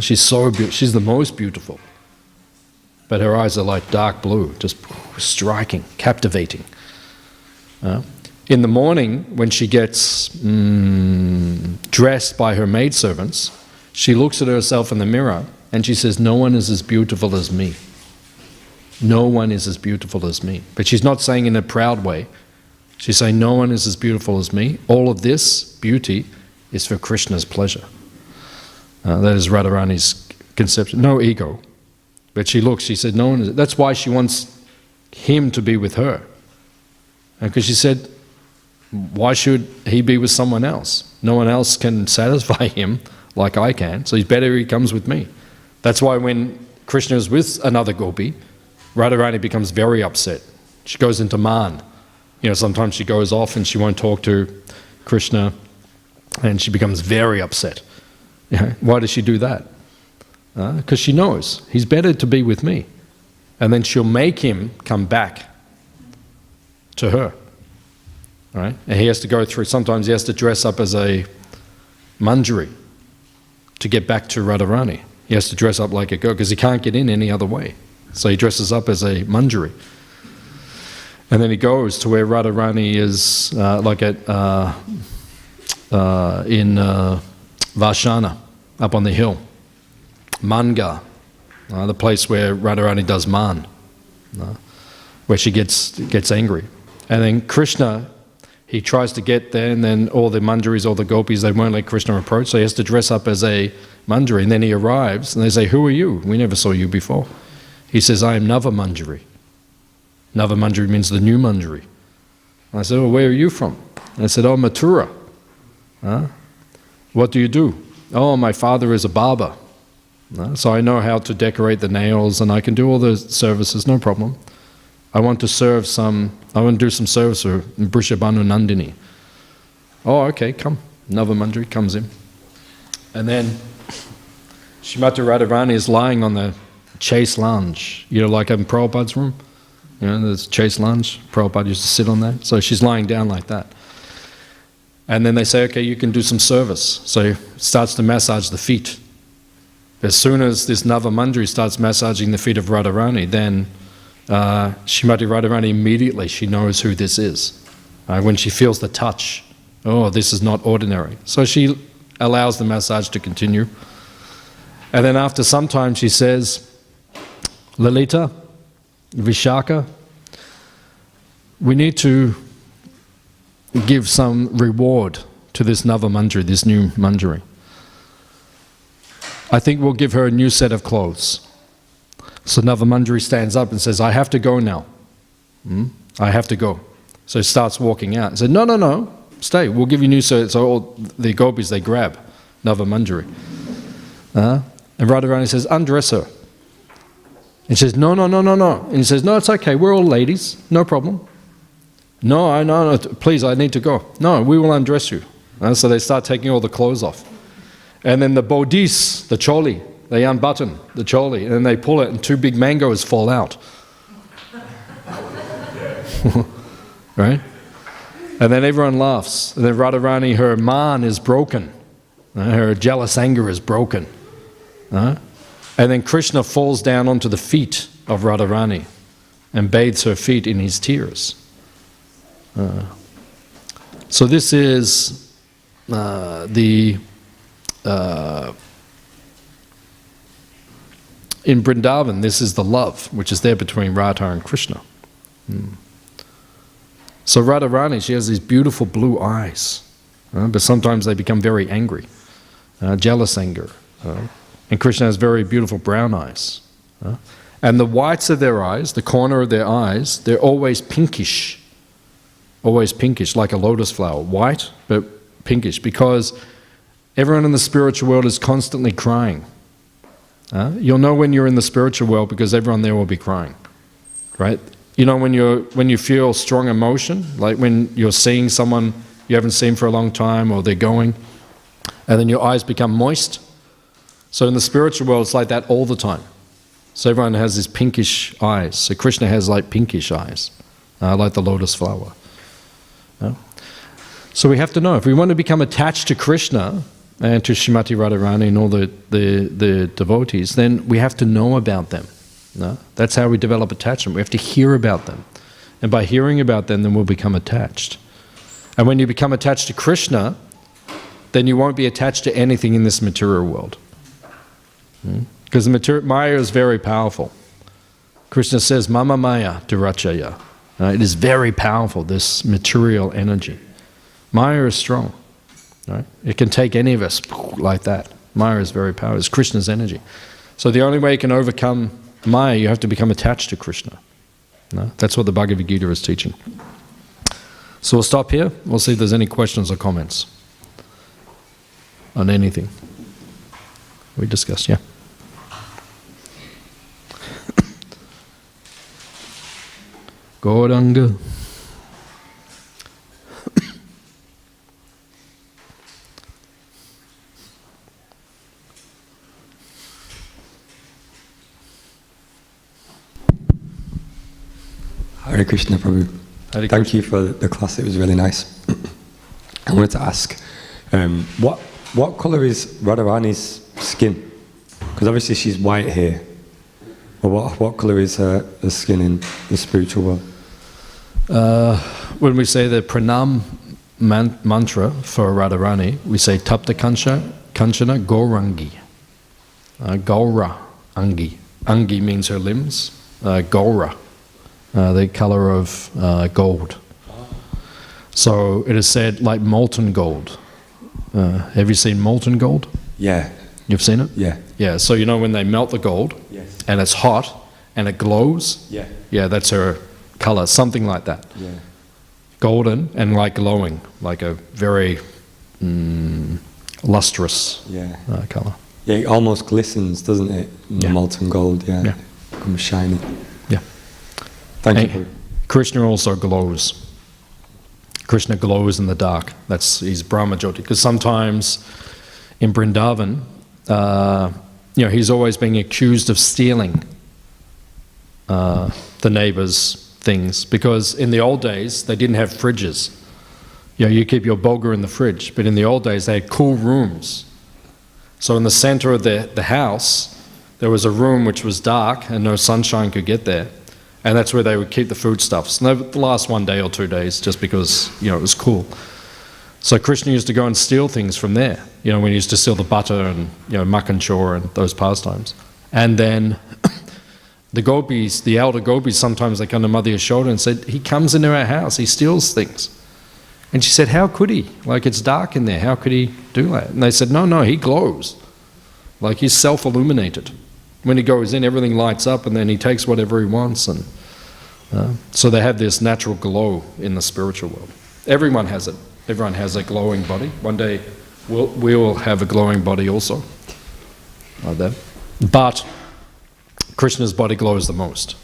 She's so beautiful. She's the most beautiful. But her eyes are like dark blue, just striking, captivating. In the morning, when she gets dressed by her maidservants, she looks at herself in the mirror and she says, "No one is as beautiful as me. No one is as beautiful as me." But she's not saying in a proud way. She's saying, "No one is as beautiful as me. All of this beauty is for Krishna's pleasure." That is Radharani's conception. No ego. But she looks, she said, "No one is." That's why she wants him to be with her. Because she said, why should he be with someone else? No one else can satisfy him like I can, so it's better he comes with me. That's why when Krishna is with another gopi, Radharani becomes very upset. She goes into man. Sometimes she goes off and she won't talk to Krishna, and she becomes very upset. Why does she do that? Because she knows he's better to be with me. And then she'll make him come back to her. Right? And he has to go through, sometimes he has to dress up as a manjari to get back to Radharani. He has to dress up like a girl because he can't get in any other way. So he dresses up as a manjari. And then he goes to where Radharani is, in Vashana, up on the hill. Manga, the place where Radharani does man, where she gets angry. And then Krishna, he tries to get there, and then all the manjaris, all the gopis, they won't let Krishna approach, so he has to dress up as a manjari. And then he arrives, and they say, "Who are you? We never saw you before." He says, "I am Nava Manjari." Nava Manjari means the new manjari. And I said, "Oh, where are you from?" And I said, "Oh, Mathura." "What do you do?" "Oh, my father is a barber. So I know how to decorate the nails, and I can do all the services, no problem. I want to do some service for Vrishabhanu Nandini." "Oh, okay, come." Nava Manjari comes in. And then Śrīmati Radharani is lying on the chaise lounge, like in Prabhupada's room. There's chaise lounge. Prabhupada used to sit on that. So she's lying down like that. And then they say, "Okay, you can do some service." So he starts to massage the feet. As soon as this Nava Manjari starts massaging the feet of Radharani, then Śrīmati Radharani immediately, she knows who this is. When she feels the touch, oh, this is not ordinary. So she allows the massage to continue. And then after some time she says, "Lalita, Vishaka, we need to give some reward to this Nava Manjari, this new Manjari. I think we'll give her a new set of clothes." So Nava Manjari stands up and says, "I have to go now. I have to go." So he starts walking out. He said, No, stay, we'll give you new sets." So all the gopis, they grab Nava Manjari. And Radharani says, "Undress her." And she says, No. And he says, "No, it's okay, we're all ladies, no problem." No, please, I need to go." "No, we will undress you." So they start taking all the clothes off. And then the bodhis, the choli, they unbutton the choli, and then they pull it, and 2 big mangoes fall out. Right? And then everyone laughs. And then Radharani, her man is broken. Her jealous anger is broken. And then Krishna falls down onto the feet of Radharani and bathes her feet in his tears. So this is in Vrindavan, this is the love which is there between Radha and Krishna. So Radharani, she has these beautiful blue eyes, but sometimes they become very angry, jealous anger. And Krishna has very beautiful brown eyes. And the whites of their eyes, the corner of their eyes, they're always pinkish, like a lotus flower, white but pinkish, because everyone in the spiritual world is constantly crying. You'll know when you're in the spiritual world because everyone there will be crying, right? When you feel strong emotion, like when you're seeing someone you haven't seen for a long time, or they're going, and then your eyes become moist. So in the spiritual world, it's like that all the time. So everyone has these pinkish eyes. So Krishna has like pinkish eyes, like the lotus flower. So we have to know, if we want to become attached to Krishna, and to Srimati Radharani and all the devotees, then we have to know about them. No? That's how we develop attachment. We have to hear about them. And by hearing about them, then we'll become attached. And when you become attached to Krishna, then you won't be attached to anything in this material world. Because Maya is very powerful. Krishna says, Mama Maya Durachaya. It is very powerful, this material energy. Maya is strong. Right? It can take any of us like that. Maya is very powerful. It's Krishna's energy. So the only way you can overcome Maya, you have to become attached to Krishna. No? That's what the Bhagavad Gita is teaching. So we'll stop here. We'll see if there's any questions or comments on anything we discussed. Yeah. Gauranga. Hare Krishna, Prabhu. Hare Thank you for the class, it was really nice. I wanted to ask, what colour is Radharani's skin? Because obviously she's white here. But what colour is her skin in the spiritual world? When we say the pranam mantra for Radharani, we say Tapta Kanchana Gaurangi. Gaura Angi. Angi means her limbs. Gaura, the colour of gold. So it is said like molten gold. Have you seen molten gold? Yeah. You've seen it? Yeah. Yeah, so you know when they melt the gold, Yes. and it's hot, and it glows? Yeah. Yeah, that's her colour, something like that. Yeah. Golden and like glowing, like a very lustrous Yeah. colour. Yeah, it almost glistens, doesn't it? Yeah. Molten gold, yeah. Yeah. Becomes shiny. Yeah. Thank you, And Prabhu. Krishna also glows. Krishna glows in the dark. He's Brahma Jyoti. Because sometimes in Vrindavan, he's always being accused of stealing the neighbours' things. Because in the old days, they didn't have fridges. You keep your boga in the fridge. But in the old days, they had cool rooms. So in the centre of the house, there was a room which was dark and no sunshine could get there. And that's where they would keep the foodstuffs. And they would last 1 day or 2 days just because, it was cool. So Krishna used to go and steal things from there. When he used to steal the butter and, makan chor and those pastimes. And then the gopis, the elder gopis, sometimes they come to Mother Yashoda and said, he comes into our house, he steals things. And she said, how could he? Like, it's dark in there, how could he do that? And they said, no, he glows. Like, he's self-illuminated. When he goes in, everything lights up and then he takes whatever he wants. And so they have this natural glow in the spiritual world. Everyone has it. Everyone has a glowing body. One day we will have a glowing body also. Like that. But Krishna's body glows the most.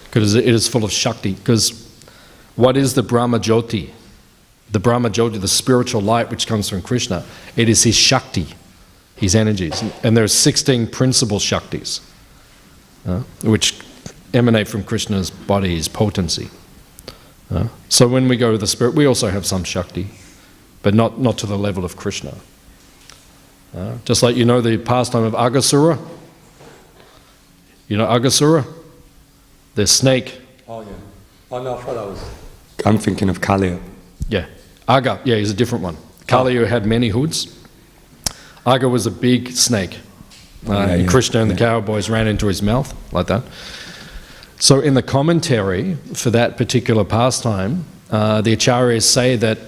Because it is full of Shakti. Because what is the Brahma Jyoti? The Brahma Jyoti, the spiritual light which comes from Krishna, it is his Shakti. His energies. And there are 16 principal Shaktis, which emanate from Krishna's body, his potency. So when we go to the spirit, we also have some Shakti, but not to the level of Krishna. Just like the pastime of Aghasura? Aghasura? The snake. Oh, yeah. Oh, no, I thought that was... I'm thinking of Kaliya. Yeah. Agha, he's a different one. Kaliya had many hoods. Agha was a big snake. And Krishna and the cowboys ran into his mouth, like that. So in the commentary for that particular pastime, the Acharyas say that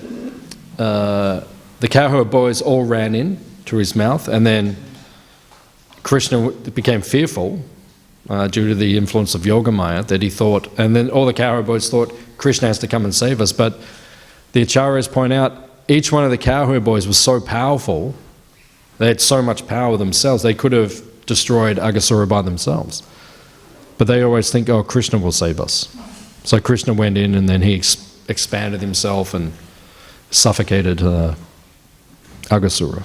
the cowboys all ran in to his mouth, and then Krishna became fearful due to the influence of Yogamaya, that he thought, and then all the cowboys thought, Krishna has to come and save us. But the Acharyas point out, each one of the cowboys was so powerful. They had so much power themselves, they could have destroyed Aghasura by themselves. But they always think, Krishna will save us. So Krishna went in and then he expanded himself and suffocated Aghasura.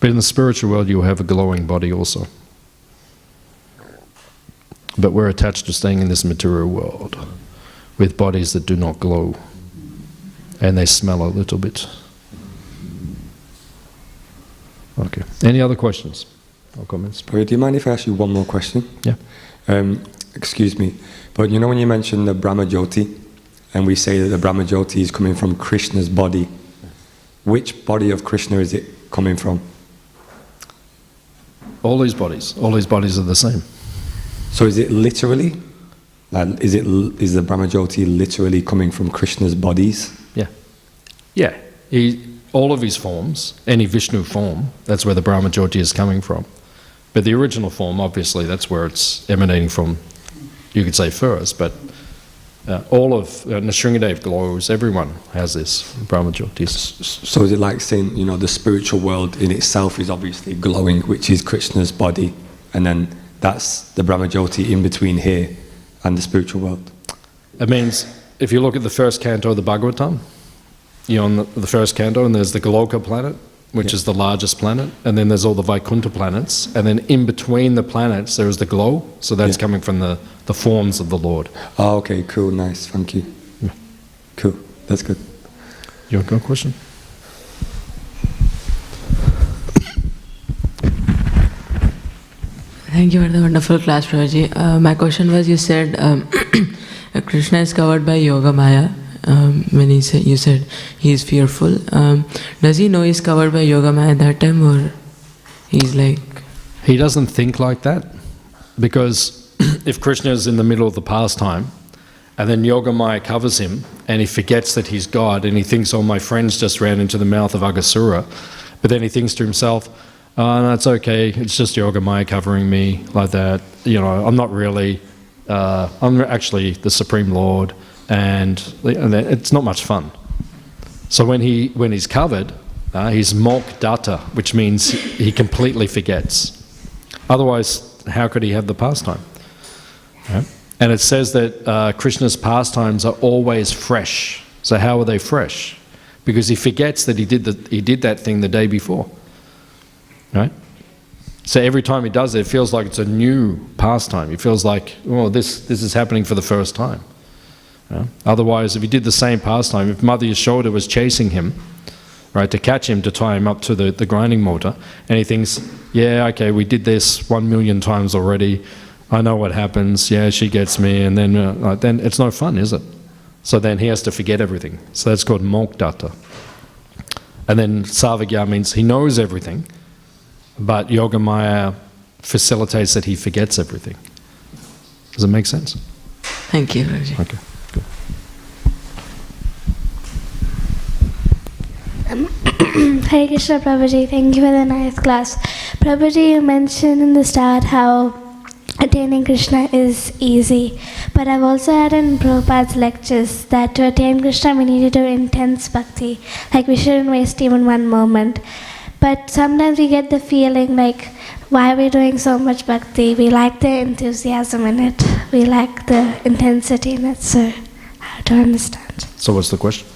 But in the spiritual world, you have a glowing body also. But we're attached to staying in this material world with bodies that do not glow. And they smell a little bit. Any other questions or comments? Prabhu, do you mind if I ask you one more question? Yeah. Excuse me, but you know when you mentioned the Brahma Jyoti, and we say that the Brahma Jyoti is coming from Krishna's body, which body of Krishna is it coming from? All these bodies are the same. So is it literally? Like, is the Brahma Jyoti literally coming from Krishna's bodies? Yeah. Yeah. All of his forms, any Vishnu form, that's where the Brahma Jyoti is coming from. But the original form, obviously, that's where it's emanating from, you could say first, but all of Nrsimhadev glows, everyone has this Brahma Jyoti. So is it like saying, you know, the spiritual world in itself is obviously glowing, which is Krishna's body, and then that's the Brahma Jyoti in between here and the spiritual world? It means, if you look at the first canto of the Bhagavatam, you're on the first canto, and there's the Goloka planet, which is the largest planet, and then there's all the Vaikuntha planets, and then in between the planets there is the glow, so that's coming from the forms of the Lord. Oh, okay, cool, nice, thank you. Yeah. Cool, that's good. You have a question? Thank you for the wonderful class, Prabhuji. My question was, you said Krishna is covered by Yoga Maya. When you said he is fearful, does he know he's covered by Yoga Maya at that time, or he's like... He doesn't think like that, because if Krishna is in the middle of the pastime, and then Yoga Maya covers him, and he forgets that he's God, and he thinks, oh, my friends just ran into the mouth of Aghasura, but then he thinks to himself, oh, no, it's okay, it's just Yoga Maya covering me, like that. You know, I'm not really, I'm actually the Supreme Lord, and it's not much fun. So when he's covered, he's mok datta, which means he completely forgets. Otherwise, how could he have the pastime? Right? And it says that Krishna's pastimes are always fresh. So how are they fresh? Because he forgets that he did that thing the day before. Right? So every time he does it, it feels like it's a new pastime. He feels like, oh, this is happening for the first time. Yeah? Otherwise, if he did the same pastime, if Mother Yashoda was chasing him, right, to catch him, to tie him up to the grinding mortar, and he thinks, yeah, okay, we did this 1 million times already, I know what happens, yeah, she gets me, and then it's no fun, is it? So then he has to forget everything. So that's called mok datta. And then savagya means he knows everything, but Yoga Maya facilitates that he forgets everything. Does it make sense? Thank you, Prabhuji. Okay. Hare Krishna, Prabhuji. Thank you for the nice class. Prabhuji, you mentioned in the start how attaining Krishna is easy. But I've also heard in Prabhupada's lectures that to attain Krishna we need to do intense bhakti. Like we shouldn't waste even one moment. But sometimes we get the feeling like, why are we doing so much bhakti? We like the enthusiasm in it. We like the intensity in it. So how to understand? So what's the question?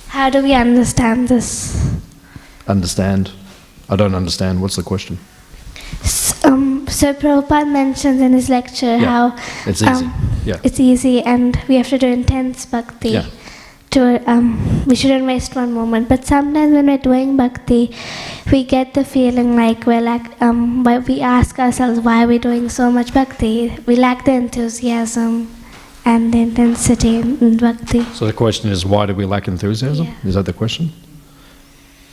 How do we understand this? Understand? I don't understand. What's the question? So Prabhupada mentions in his lecture how it's easy. It's easy and we have to do intense bhakti. Yeah. We shouldn't waste one moment. But sometimes when we're doing bhakti, we get the feeling like we ask ourselves, why are we doing so much bhakti? We lack the enthusiasm and the intensity in bhakti. So the question is, why do we lack enthusiasm? Yeah. Is that the question?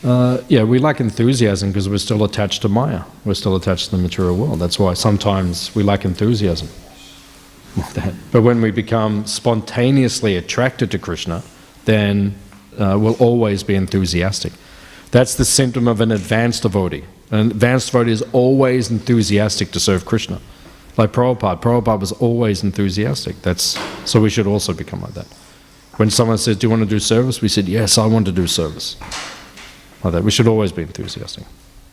We lack enthusiasm because we're still attached to Maya. We're still attached to the material world. That's why sometimes we lack enthusiasm. But when we become spontaneously attracted to Krishna, then we'll always be enthusiastic. That's the symptom of an advanced devotee. An advanced devotee is always enthusiastic to serve Krishna. Like Prabhupada. Prabhupada was always enthusiastic. So we should also become like that. When someone says, do you want to do service? We said, yes, I want to do service. Like that. We should always be enthusiastic.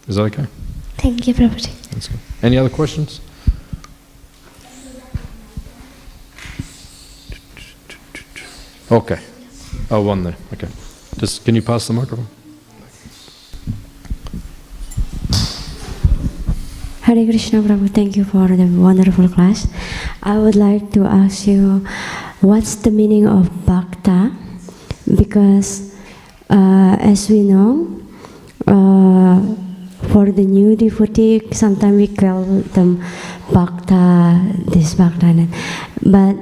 Is that okay? Thank you, Prabhuji. That's good. Any other questions? Okay. Oh, one there. Okay. Can you pass the microphone? Hare Krishna, Prabhu. Thank you for the wonderful class. I would like to ask you, what's the meaning of bhakta? Because as we know, for the new devotee, sometimes we call them Bhakta, this Bhakta, and that. But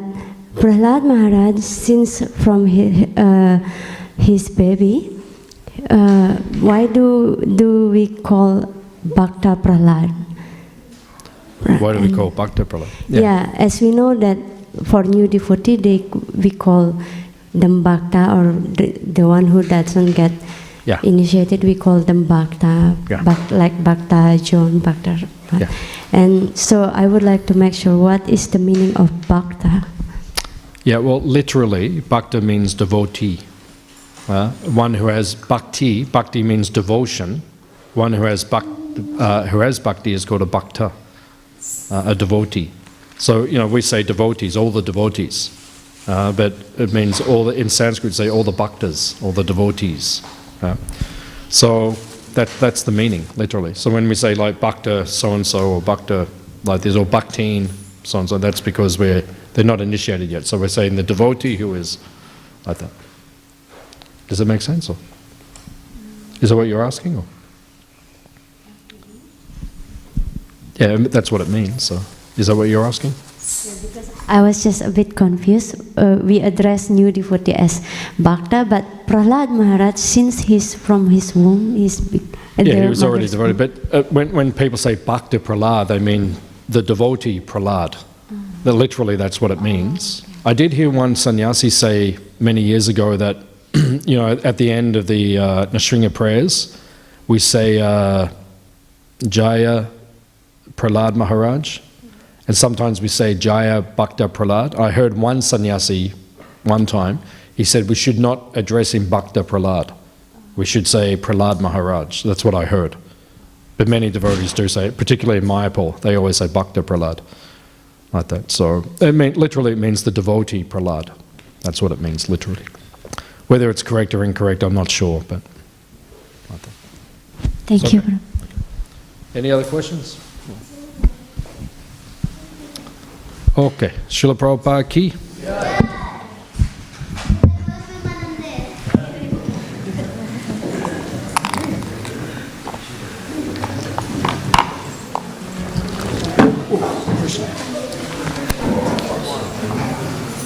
Prahlad Maharaj, since from his baby, why do we call Bhakta Prahlad? Why do we call Bhakta Prahlad? Yeah, as we know that for new devotee, we call them Bhakta, or the one who doesn't get initiated, we call them Bhakta, like Bhakta John, Bhakta. Yeah. And so I would like to make sure what is the meaning of Bhakta? Yeah, well, literally, Bhakta means devotee. One who has bhakti, bhakti means devotion. One who has bhakti is called a bhakta, a devotee. So, we say devotees, all the devotees. But it means in Sanskrit, say all the bhaktas, all the devotees. So that's the meaning, literally. So when we say like bhakta so-and-so or bhakta like this or bhakteen so-and-so, that's because they're not initiated yet. So we're saying the devotee who is like that. Does it make sense? Or is that what you're asking? Or? Yeah, that's what it means. So is that what you're asking? I was just a bit confused. We address new devotee as Bhakta, but Prahlad Maharaj, since he's from his womb, he was already devoted. But when people say Bhakta Prahlad, they mean the devotee Prahlad. Literally, that's what it means. I did hear one sannyasi say many years ago that, at the end of the Nrsimha prayers, we say Jaya Prahlad Maharaj. And sometimes we say Jaya Bhakta Prahlad. I heard one sannyasi one time, he said we should not address him Bhakta Prahlad. We should say Prahlad Maharaj. That's what I heard. But many devotees do say it, particularly in Mayapur, they always say Bhakta Prahlad, like that. So literally it means the devotee Prahlad. That's what it means, literally. Whether it's correct or incorrect, I'm not sure, but like that. Thank you. Okay. Any other questions? Okay, Srila Prabhupada ki?